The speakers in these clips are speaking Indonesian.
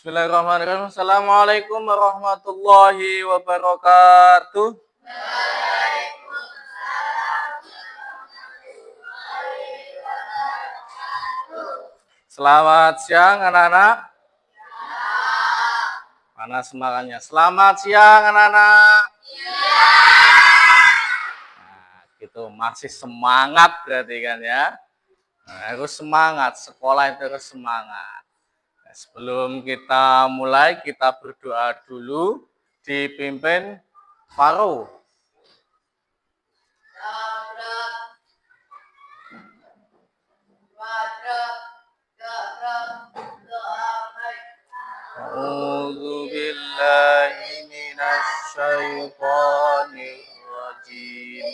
Bismillahirrahmanirrahim. Assalamualaikum warahmatullahi wabarakatuh. Selamat siang anak-anak. Mana semangatnya? Selamat siang anak-anak. Nah, gitu masih semangat berarti kan ya. Nah, harus semangat, sekolah itu harus semangat. Nah, sebelum kita mulai, kita berdoa dulu dipimpin Faro. A'udzu billahi minasy syaithanir rajim.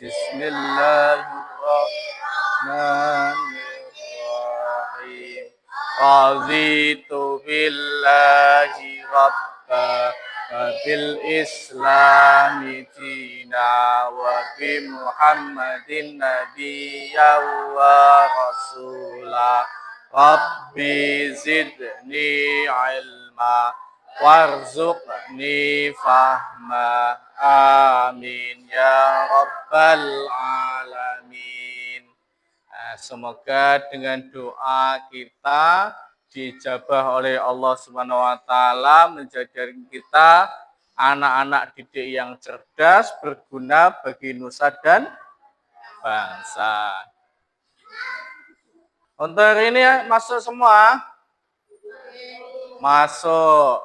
Bismillahirrahmanirrahim. Raditu billahi rabba wa bil islami dina wa bi Muhammadin nabiyya wa rasulah. Rabbi zidni ilma warzuqni fahma amin ya rabbal alamin. Nah, semoga dengan doa kita dijabah oleh Allah Subhanahu wa taala, menjadikan kita anak-anak didik yang cerdas, berguna bagi nusa dan bangsa. Untuk hari ini masuk semua? Masuk.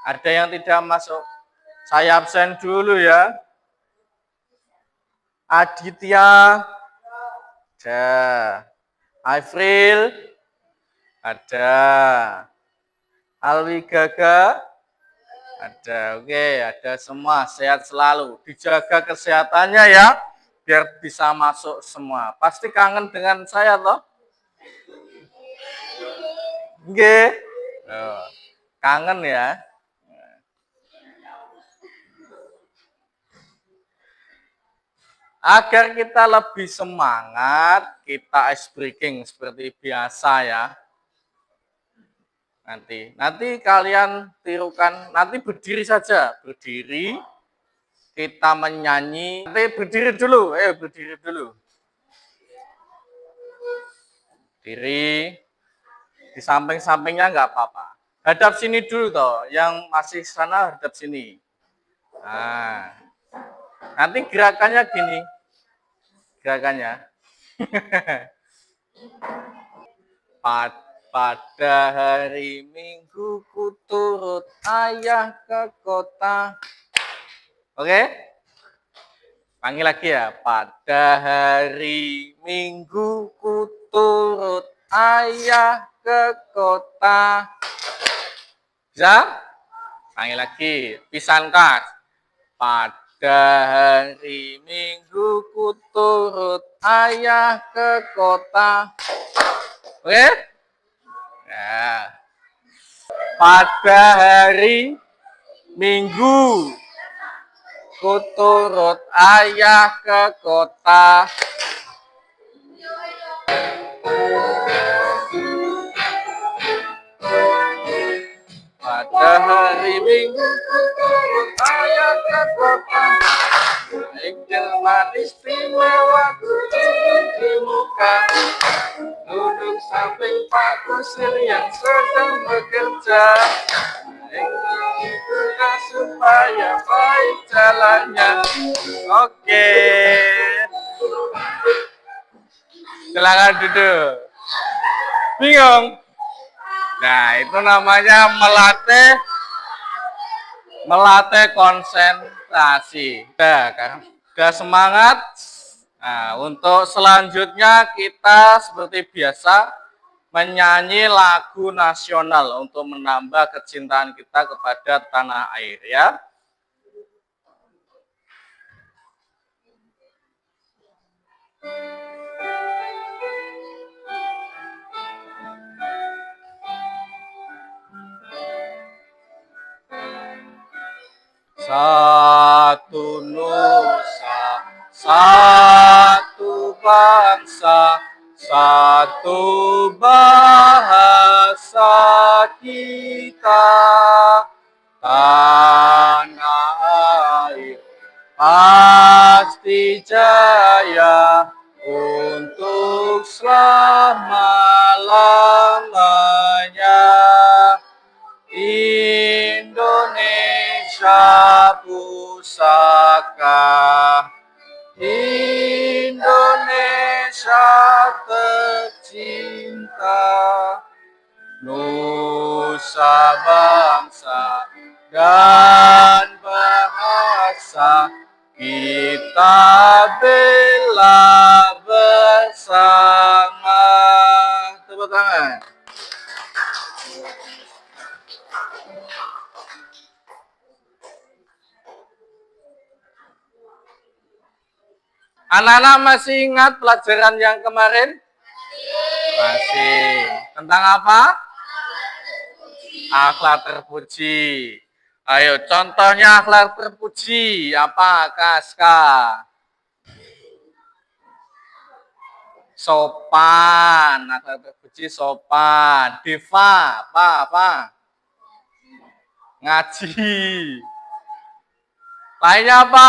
Ada yang tidak masuk? Saya absen dulu ya. Aditya. Ada. Aifril. Ada. Alwi Gaga. Ada. Oke, ada semua. Sehat selalu. Dijaga kesehatannya ya. Biar bisa masuk semua. Pasti kangen dengan saya toh? Nggih. Kangen ya. Agar kita lebih semangat, kita ice breaking seperti biasa ya. Nanti kalian tirukan, nanti berdiri saja, berdiri. Kita menyanyi. Nanti berdiri dulu, berdiri dulu. Diri. Di samping-sampingnya nggak apa-apa. Hadap sini dulu toh, yang masih sana hadap sini. Nah, nanti gerakannya gini. Gerakannya. Pada hari Minggu ku turut ayah ke kota. Oke? Panggil lagi ya. Pada hari Minggu ku turut ayah ke kota. Bisa? Panggil lagi. Pisangkas. Pada hari Minggu ku turut ayah ke kota. Oke? Ya. Pada hari Minggu ku turut ayah ke kota. Pada hari Minggu ku turut ayah ke kota. Naik delman istimewa ku duduk di muka. Duduk samping Pak Kusir yang sedang bekerja. Naik supaya baik jalannya. Oke. Silakan duduk. Bingung? Nah, itu namanya melatih konsentrasi. Udah semangat. Nah, untuk selanjutnya kita seperti biasa menyanyi lagu nasional untuk menambah kecintaan kita kepada tanah air ya. Satu nusa, satu bangsa, satu bahasa. kita, tanah air pasti jaya untuk selama-lamanya. Indonesia pusaka, Indonesia tercinta, nusa bangsa dan bahasa kita bela bersama. Tepuk tangan. Anak-anak masih ingat pelajaran yang kemarin? Masih. Tentang apa? Akhlak terpuji. Ayo, contohnya akhlak terpuji. Apa, Kaska? Sopan. Akhlak terpuji sopan. Deva, apa? Ngaji. Lainnya apa?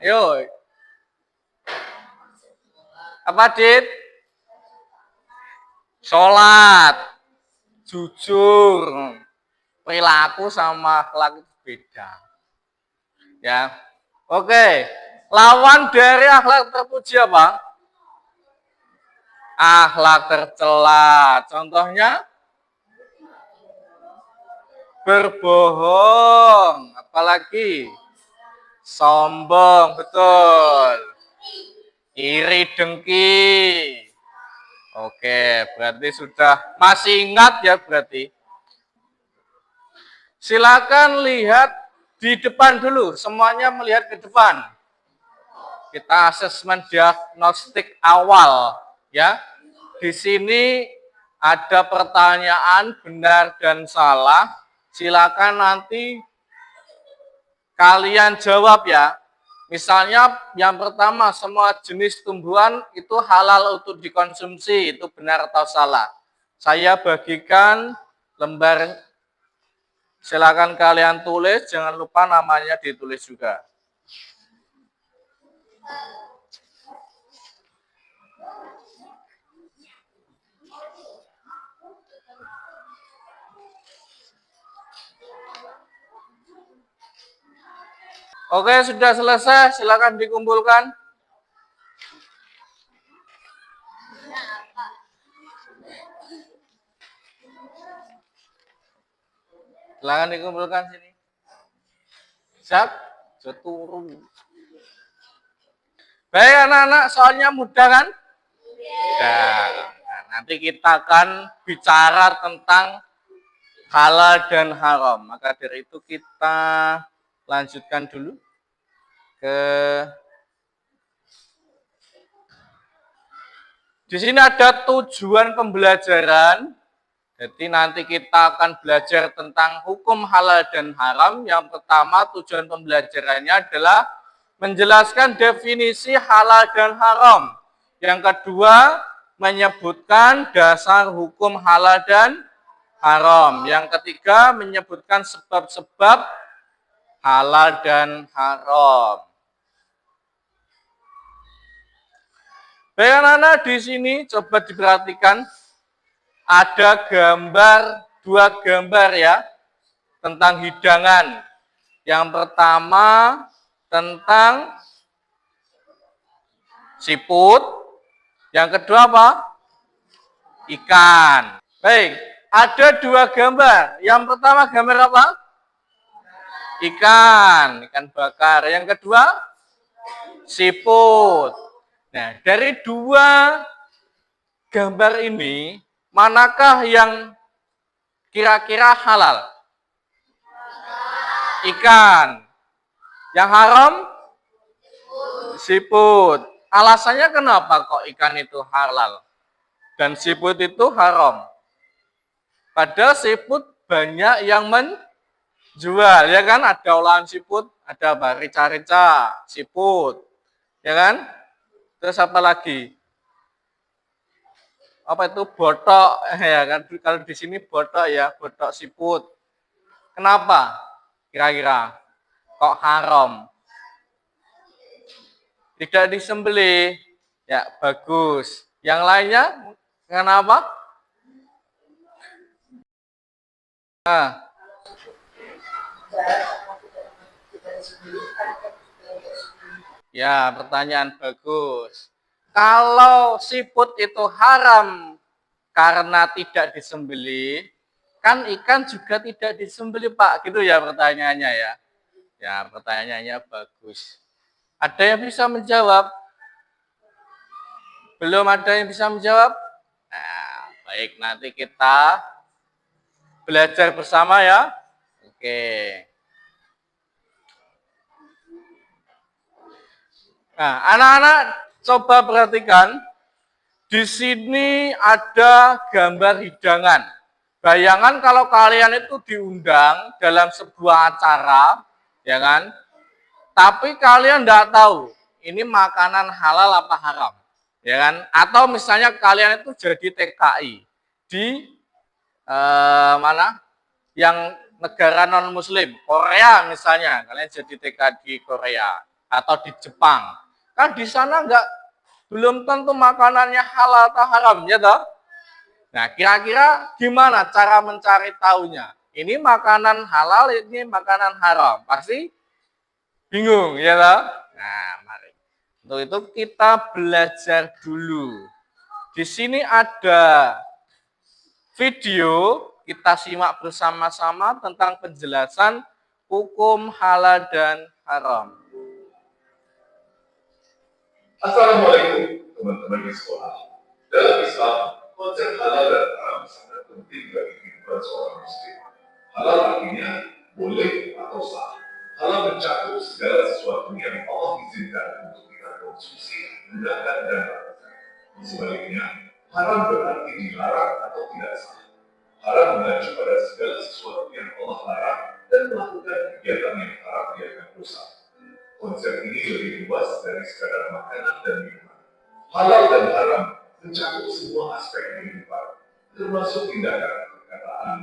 Yuk. Apa, Dit? Sholat, jujur, perilaku sama akhlak itu beda. Ya, oke. Lawan dari akhlak terpuji apa? Akhlak tercela. Contohnya berbohong, apalagi sombong, betul. Iri dengki. Oke, berarti sudah masih ingat ya berarti. Silakan lihat di depan dulu, semuanya melihat ke depan. Kita asesmen diagnostik awal ya. Di sini ada pertanyaan benar dan salah. Silakan nanti kalian jawab ya. Misalnya yang pertama, semua jenis tumbuhan itu halal untuk dikonsumsi, itu benar atau salah? Saya bagikan lembar, silakan kalian tulis, jangan lupa namanya ditulis juga. Oke, sudah selesai, silakan dikumpulkan. Silakan dikumpulkan sini. Siap? Turun. Baik anak-anak, soalnya mudah kan? Mudah. Nah, nanti kita akan bicara tentang halal dan haram. Maka dari itu kita lanjutkan dulu ke di sini ada tujuan pembelajaran. Jadi nanti kita akan belajar tentang hukum halal dan haram. Yang pertama tujuan pembelajarannya adalah menjelaskan definisi halal dan haram. Yang kedua menyebutkan dasar hukum halal dan haram. Yang ketiga menyebutkan sebab-sebab halal dan haram. Baik anak-anak, di sini coba diperhatikan ada dua gambar ya tentang hidangan. Yang pertama tentang siput, yang kedua apa? Ikan. Baik, ada dua gambar. Yang pertama gambar apa? Ikan bakar. Yang kedua, siput. Nah, dari dua gambar ini, manakah yang kira-kira halal? Ikan. Yang haram? Siput. Alasannya kenapa kok ikan itu halal dan siput itu haram? Padahal siput banyak yang jual, ya kan? Ada olahan siput, ada apa? Rica-rica, siput, ya kan? Terus apa lagi? apa itu botok ya kan, kalau di sini botok ya, botok siput. Kenapa? Kira-kira kok haram? Tidak disembelih. Ya, bagus. Yang lainnya kenapa? Nah, ya, pertanyaan bagus. Kalau siput itu haram karena tidak disembelih, kan ikan juga tidak disembelih, Pak. Gitu ya pertanyaannya ya. Ya, pertanyaannya bagus. Ada yang bisa menjawab? Belum ada yang bisa menjawab? Nah, baik, nanti kita belajar bersama ya. Oke. Nah, anak-anak coba perhatikan. Di sini ada gambar hidangan. Bayangan kalau kalian itu diundang dalam sebuah acara, ya kan? Tapi kalian tidak tahu ini makanan halal apa haram, ya kan? Atau misalnya kalian itu jadi TKI di mana? Yang negara non Muslim, Korea misalnya, kalian jadi TKI di Korea atau di Jepang, kan di sana belum tentu makanannya halal atau haram, ya toh? Nah, kira-kira gimana cara mencari tahunya? Ini makanan halal, ini makanan haram. Pasti bingung, ya toh? Nah, mari. Untuk itu kita belajar dulu. Di sini ada video, kita simak bersama-sama tentang penjelasan hukum halal dan haram. Assalamualaikum teman-teman di sekolah. Dalam Islam, konsep halal dan haram sangat penting bagi kehidupan seorang muslim. Halal artinya boleh atau sah. Halal mencakup segala sesuatu yang Allah izinkan untuk kita konsumsi, gunakan, dan lakukan. Sebaliknya, haram berarti dilarang atau tidak sah. Haram mengacu pada segala sesuatu yang Allah larang dan melakukan kegiatan yang haram dianggap dosa. Konsep ini lebih luas dari sekadar makanan dan minuman. Halal dan haram mencakup semua aspek kehidupan, termasuk tindakan, perkataan,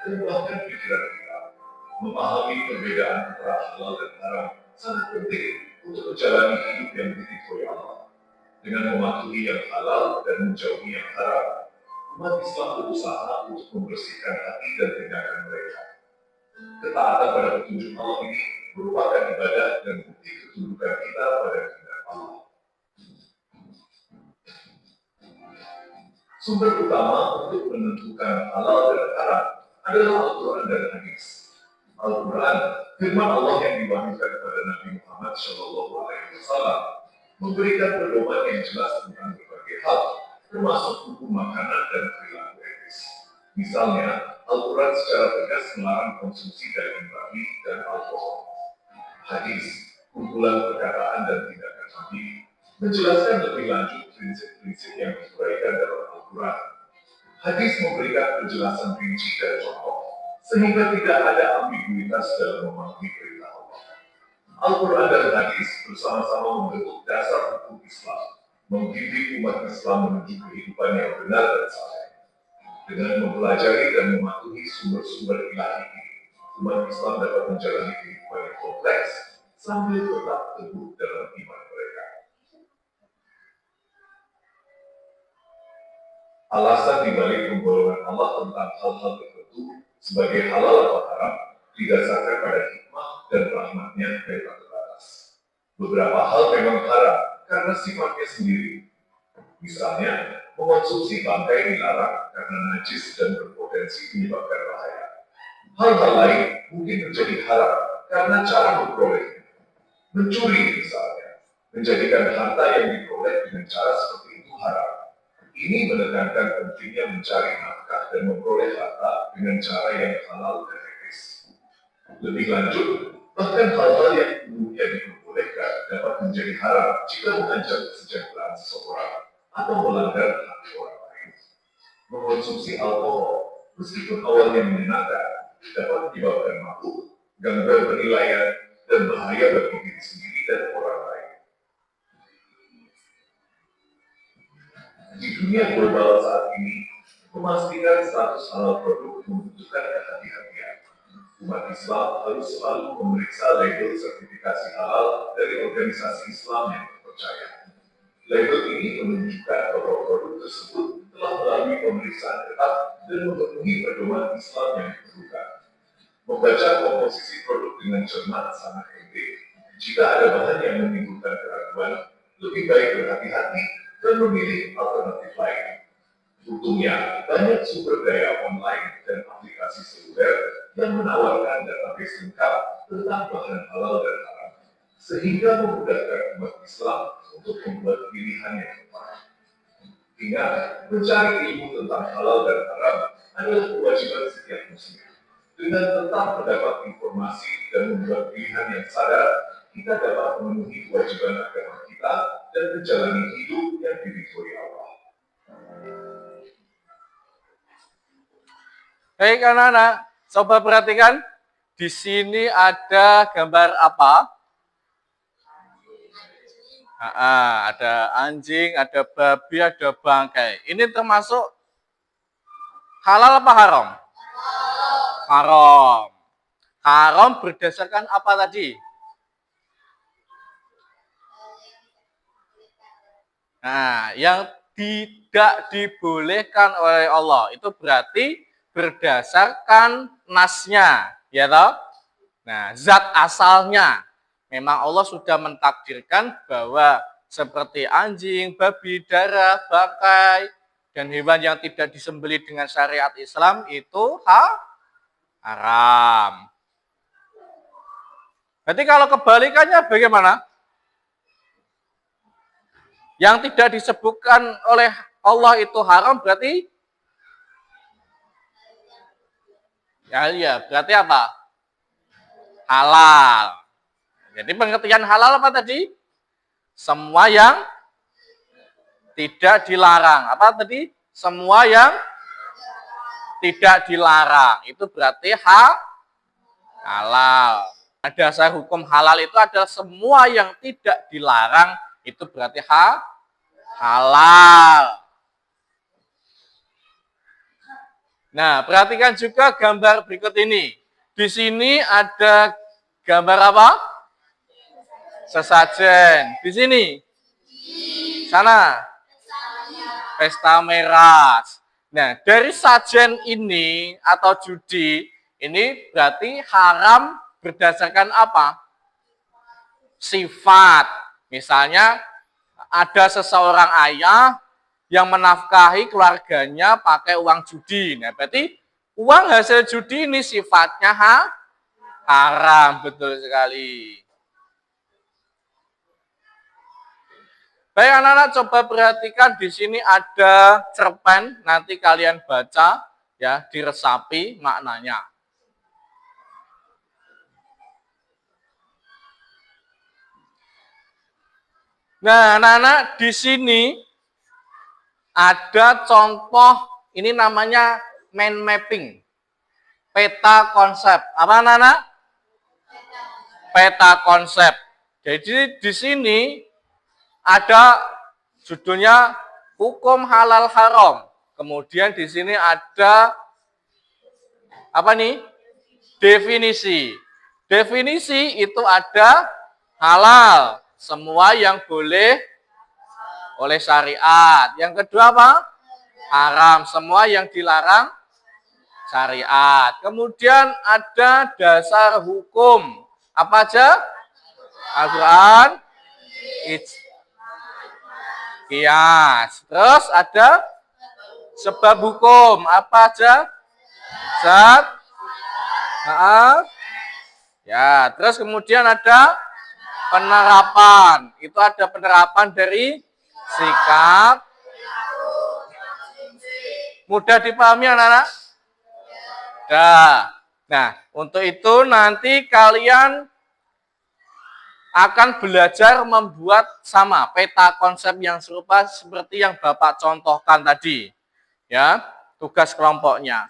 dan bahkan pikiran kita. Memahami perbedaan antara halal dan haram sangat penting untuk menjalani hidup yang diridhoi Allah. Dengan mematuhi yang halal dan menjauhi yang haram, umat Islam berusaha untuk membersihkan hati dan tindakan mereka. Ketaatan pada petunjuk Allah ini merupakan ibadah dan bukti ketundukan kita pada kehendak Allah. Sumber utama untuk menentukan halal dan haram adalah Al-Quran dan Hadis. Al-Quran, firman Allah yang diwahyukan kepada Nabi Muhammad SAW, memberikan pedoman yang jelas tentang berbagai hal, termasuk hukum makanan dan perilaku etis. Misalnya, Al-Quran secara tegas melarang konsumsi daging babi dan alkohol. Hadis, kumpulan perkataan dan tindakan Nabi, menjelaskan lebih lanjut prinsip-prinsip yang diuraikan dalam Al-Quran. Hadis memberikan penjelasan rinci dan contoh, sehingga tidak ada ambiguitas dalam memahami perintah Allah. Al-Quran dan Hadis bersama-sama membentuk dasar hukum Islam, membimbing umat Islam menuju kehidupan yang benar dan saleh. Dengan mempelajari dan mematuhi sumber-sumber ilahi ini, umat Islam dapat menjalani kehidupan yang kompleks sambil tetap teguh dalam iman mereka. Alasan dibalik penggolongan Allah tentang hal-hal tertentu sebagai halal atau haram didasarkan pada hikmah dan rahmatnya yang tak terbatas. Beberapa hal memang haram karena sifatnya sendiri. Misalnya, mengonsumsi bangkai dilarang karena najis dan berpotensi menyebabkan bahaya. Hal-hal lain mungkin menjadi haram karena cara memperolehnya. Mencuri misalnya, menjadikan harta yang diperoleh dengan cara seperti itu haram. Ini menekankan pentingnya mencari nafkah dan memperoleh harta dengan cara yang halal dan etis. Lebih lanjut, bahkan hal-hal yang umumnya diperbolehkan dapat menjadi haram jika mengancam kesejahteraan seseorang atau melanggar hak orang lain. Mengonsumsi alkohol, meskipun awalnya menyenangkan, dapat menyebabkan mabuk, gangguan penilaian, dan bahaya bagi diri sendiri dan orang lain. Di dunia global saat ini, memastikan status halal produk membutuhkan kehati-hatian. Umat Islam harus selalu memeriksa label sertifikasi halal dari organisasi Islam yang terpercaya. Label ini menunjukkan bahwa produk tersebut telah melalui pemeriksaan ketat dan memenuhi pedoman Islam yang diperlukan. Membaca komposisi produk dengan cermat sangat penting. Jika ada bahan yang menimbulkan keraguan, lebih baik berhati-hati dan memilih alternatif lain. Untungnya, banyak sumber daya online dan aplikasi seluler yang menawarkan database lengkap tentang bahan halal dan haram, sehingga memudahkan umat Islam untuk membuat pilihan yang tepat. Ingat, mencari ilmu tentang halal dan haram adalah kewajiban setiap muslim. Dengan tetap mendapat informasi dan membuat pilihan yang sadar, kita dapat memenuhi kewajiban agama kita dan menjalani hidup yang diridhoi Allah. Baik anak-anak, coba perhatikan. Di sini ada gambar apa? Ada anjing, ada babi, ada bangkai. Ini termasuk halal apa haram? Haram. Haram berdasarkan apa tadi? Nah, yang tidak dibolehkan oleh Allah itu berarti berdasarkan nasnya, ya toh? Nah, zat asalnya memang Allah sudah mentakdirkan bahwa seperti anjing, babi, darah, bangkai, dan hewan yang tidak disembelih dengan syariat Islam itu haram. Berarti kalau kebalikannya bagaimana? Yang tidak disebutkan oleh Allah itu haram berarti ya berarti apa? Halal. Jadi pengertian halal apa tadi? Semua yang tidak dilarang. Apa tadi? Semua yang tidak dilarang. Itu berarti halal. Dasar hukum halal itu adalah semua yang tidak dilarang. Itu berarti halal. Nah, perhatikan juga gambar berikut ini. Di sini ada gambar apa? Sesajen. Di sini. Sana. Pesta miras. Nah, dari sajen ini atau judi, ini berarti haram berdasarkan apa? Sifat. Misalnya, ada seseorang ayah yang menafkahi keluarganya pakai uang judi. Nah, berarti uang hasil judi ini sifatnya haram. Betul sekali. Baik anak-anak, coba perhatikan di sini ada cerpen. Nanti kalian baca, ya, diresapi maknanya. Nah, anak-anak, di sini ada contoh, ini namanya mind mapping. Peta konsep. Apa anak-anak? Peta konsep. Jadi di sini ada judulnya hukum halal haram. Kemudian di sini ada apa nih? Definisi. Definisi itu ada halal, semua yang boleh oleh syariat. Yang kedua apa? Haram, semua yang dilarang syariat. Kemudian ada dasar hukum. Apa aja? Al-Quran, Qiyas. Terus ada sebab hukum. Apa aja? Zat. Ya, terus kemudian ada penerapan. Itu ada penerapan dari sikap. Mudah dipahami anak-anak? Nah, untuk itu nanti kalian akan belajar membuat sama peta konsep yang serupa seperti yang Bapak contohkan tadi. Ya, tugas kelompoknya.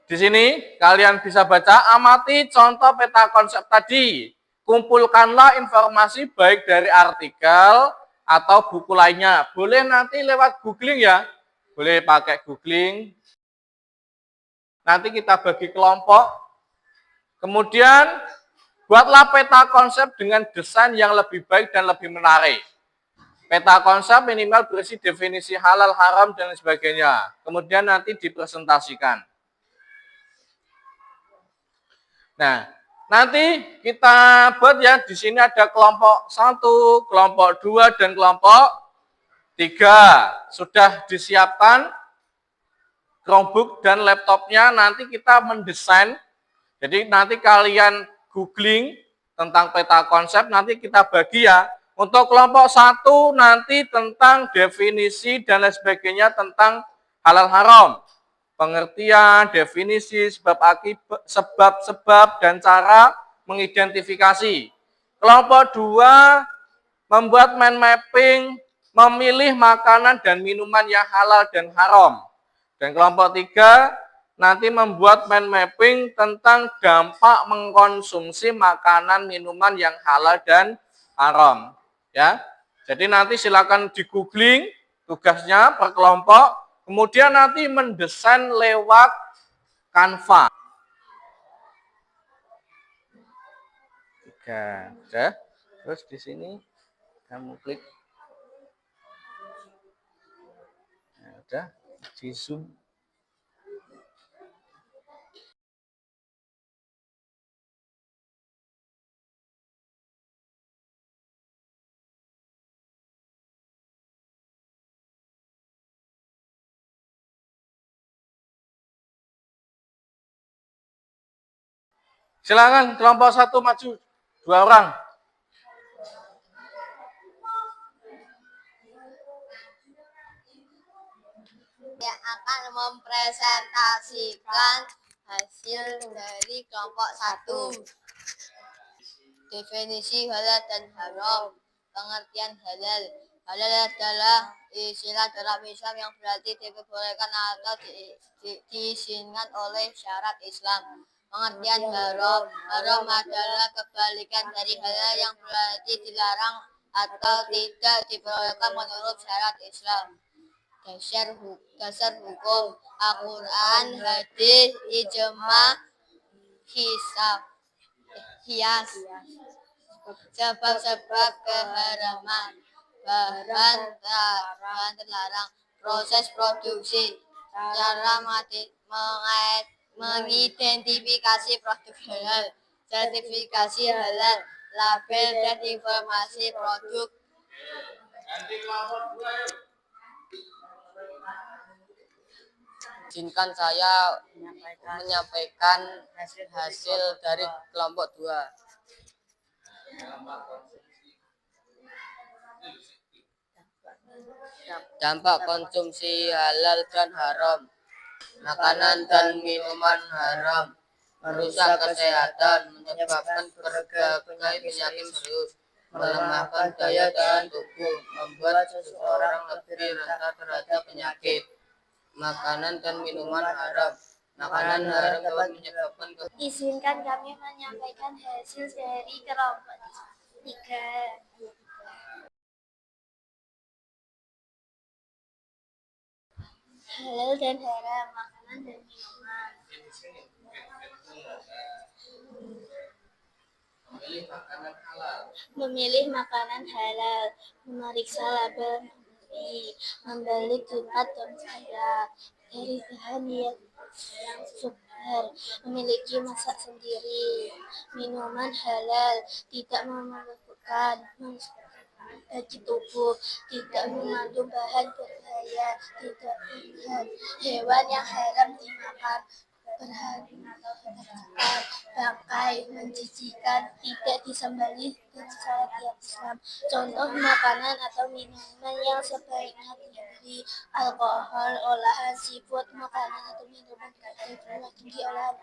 Di sini kalian bisa baca, amati contoh peta konsep tadi. Kumpulkanlah informasi baik dari artikel atau buku lainnya. Boleh nanti lewat googling ya. Boleh pakai googling. Nanti kita bagi kelompok. Kemudian buatlah peta konsep dengan desain yang lebih baik dan lebih menarik. Peta konsep minimal berisi definisi halal, haram, dan sebagainya. Kemudian nanti dipresentasikan. Nah, nanti kita buat ya, di sini ada kelompok 1, kelompok 2, dan kelompok 3. Sudah disiapkan Chromebook dan laptopnya, nanti kita mendesain. Jadi nanti kalian googling tentang peta konsep, nanti kita bagi ya. Untuk kelompok 1 nanti tentang definisi dan lain sebagainya tentang halal haram. Pengertian, definisi, sebab akibat, sebab dan cara mengidentifikasi. Kelompok 2 membuat mind mapping, memilih makanan dan minuman yang halal dan haram. Dan kelompok 3 nanti membuat mind mapping tentang dampak mengkonsumsi makanan minuman yang halal dan haram. Ya, jadi nanti silakan di googling tugasnya per kelompok, kemudian nanti mendesain lewat Canva. 3, udah. Terus di sini kamu klik, nah, udah di zoom. Silakan kelompok 1 maju, 2 orang. Yang akan mempresentasikan hasil dari kelompok 1. Definisi halal dan haram. Pengertian halal. Halal adalah istilah dalam Islam yang berarti diperbolehkan atau diizinkan oleh syarat Islam. Pengertian haram. Haram adalah kebalikan dari halal yang berarti dilarang atau tidak diperbolehkan menurut syarat Islam. Dasar hukum Al-Quran, hadis, ijma, kias. Sebab-sebab keharaman, bahan terlarang, proses produksi, cara mengidentifikasi produk halal, sertifikasi halal, label dan informasi produk. Izinkan saya menyampaikan hasil dari kelompok 2. Dampak konsumsi halal dan haram. Makanan dan minuman haram merusak kesehatan, menyebabkan berbagai penyakit serius, melemahkan daya tahan tubuh, membuat seseorang lebih rentan terhadap penyakit. Makanan dan minuman haram. Makanan haram dapat menyebabkan Izinkan kami menyampaikan hasil dari kelompok 3. Halal dan haram, makanan dan minuman. Memilih makanan halal, memeriksa label membeli tempat tempat dari bahan yang segar, memiliki masak sendiri. Minuman halal, tidak memerlukan bagi tubuh, tidak mengandung bahan berbahaya, tidak melihat hewan yang haram dimakan, berhadapan bangkai, menjijikan, tidak disembelih dan syariat Islam. Contoh makanan atau minuman yang sebaiknya diberi: alkohol, olahan seafood, makanan atau minuman kadar tinggi olahan.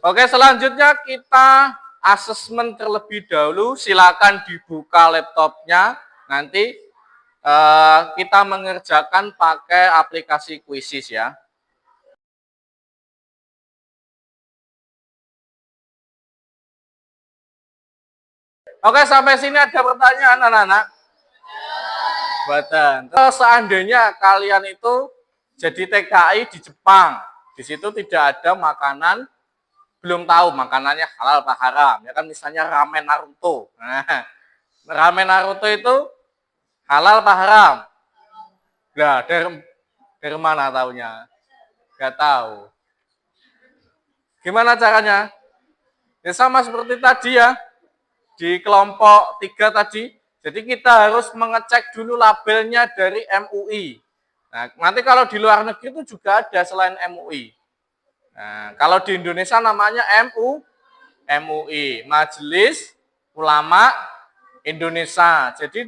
Oke, selanjutnya kita asesmen terlebih dahulu. Silakan dibuka laptopnya. Nanti kita mengerjakan pakai aplikasi Quizzes ya. Oke, sampai sini ada pertanyaan anak-anak? Buatan. Kalau seandainya kalian itu jadi TKI di Jepang, di situ tidak ada makanan, belum tahu makanannya halal apa haram. Ya kan misalnya ramen Naruto. Nah, ramen Naruto itu halal apa haram? Nah, dari mana taunya? Gak tahu. Gimana caranya? Ya sama seperti tadi ya, di kelompok 3 tadi. Jadi kita harus mengecek dulu labelnya dari MUI. Nah, nanti kalau di luar negeri itu juga ada selain MUI. Nah, kalau di Indonesia namanya MUI, Majelis Ulama Indonesia. Jadi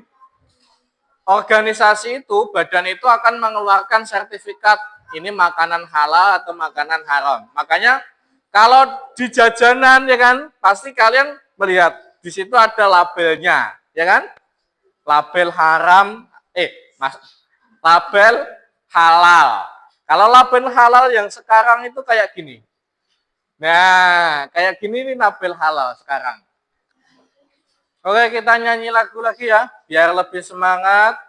organisasi itu, badan itu akan mengeluarkan sertifikat ini makanan halal atau makanan haram. Makanya kalau di jajanan ya kan, pasti kalian melihat di situ ada labelnya, ya kan? Label haram, label halal. Kalau label halal yang sekarang itu kayak gini. Nah, kayak gini nih label halal sekarang. Oke, kita nyanyi lagu lagi ya, biar lebih semangat.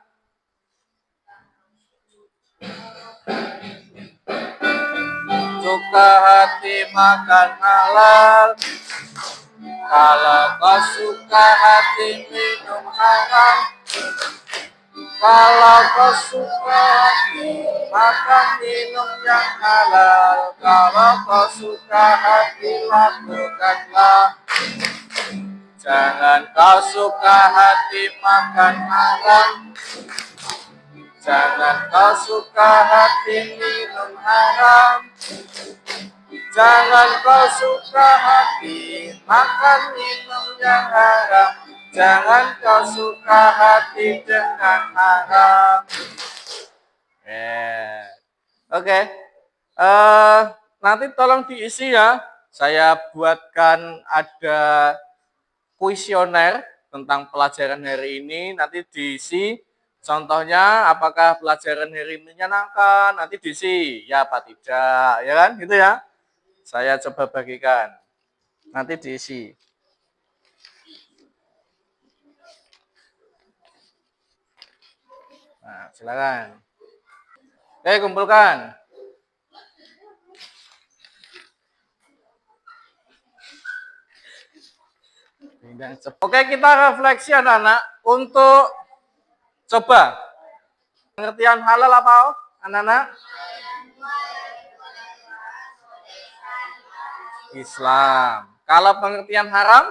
Suka hati makan halal, kalau kau suka hati minum haram, kalau kau suka hati makan minum yang halal, kalau kau suka hati lakukanlah. Jangan kau suka hati makan haram, jangan kau suka hati minum haram, jangan kau suka hati makan minum yang haram, jangan kau suka hati dengan haram. Oke. Nanti tolong diisi ya. Saya buatkan ada kuesioner tentang pelajaran hari ini. Nanti diisi. Contohnya, apakah pelajaran hari ini menyenangkan? Nanti diisi, ya apa tidak, ya kan? Gitu ya. Saya coba bagikan. Nanti diisi. Nah, silakan. Kumpulkan. Oke, kita refleksi anak-anak untuk coba pengertian halal apa, anak-anak? Islam. Kalau pengertian haram?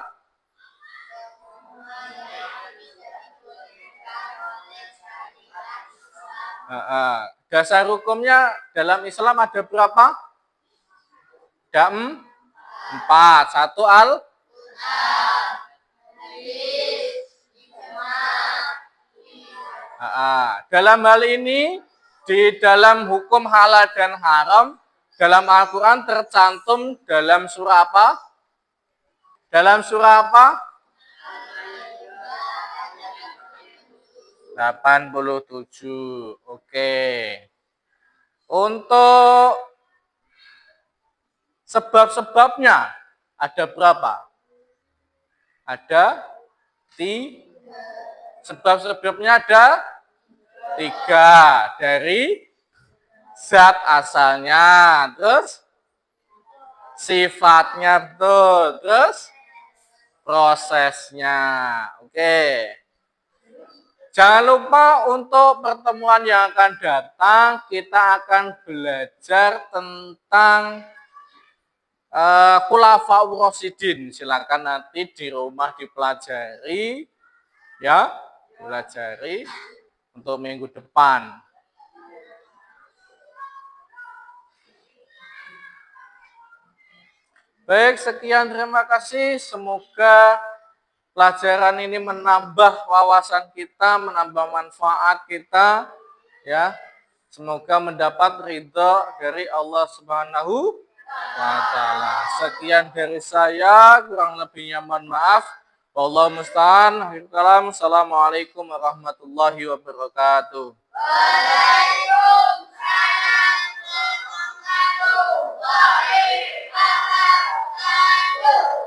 Dasar hukumnya dalam Islam ada berapa? Ada 4. 1 dalam hal ini, di dalam hukum halal dan haram, dalam Al-Quran tercantum dalam surah apa? Dalam surah apa? 87. Oke. Untuk sebab-sebabnya ada berapa? Ada sebab-sebabnya ada 3. Dari zat asalnya, terus sifatnya, betul, terus prosesnya. Oke. Jangan lupa untuk pertemuan yang akan datang, kita akan belajar tentang Khulafaur Rasyidin. Silakan nanti di rumah dipelajari, ya, pelajari untuk minggu depan. Baik, sekian, terima kasih. Semoga pelajaran ini menambah wawasan kita, menambah manfaat kita, ya. Semoga mendapat ridho dari Allah Subhanahu wa Ta'ala. Sekian dari saya, kurang lebihnya mohon maaf. Wallahu musta'an. Akhirul kalam. Assalamualaikum warahmatullahi wabarakatuh. Waalaikumsalam warahmatullahi wabarakatuh.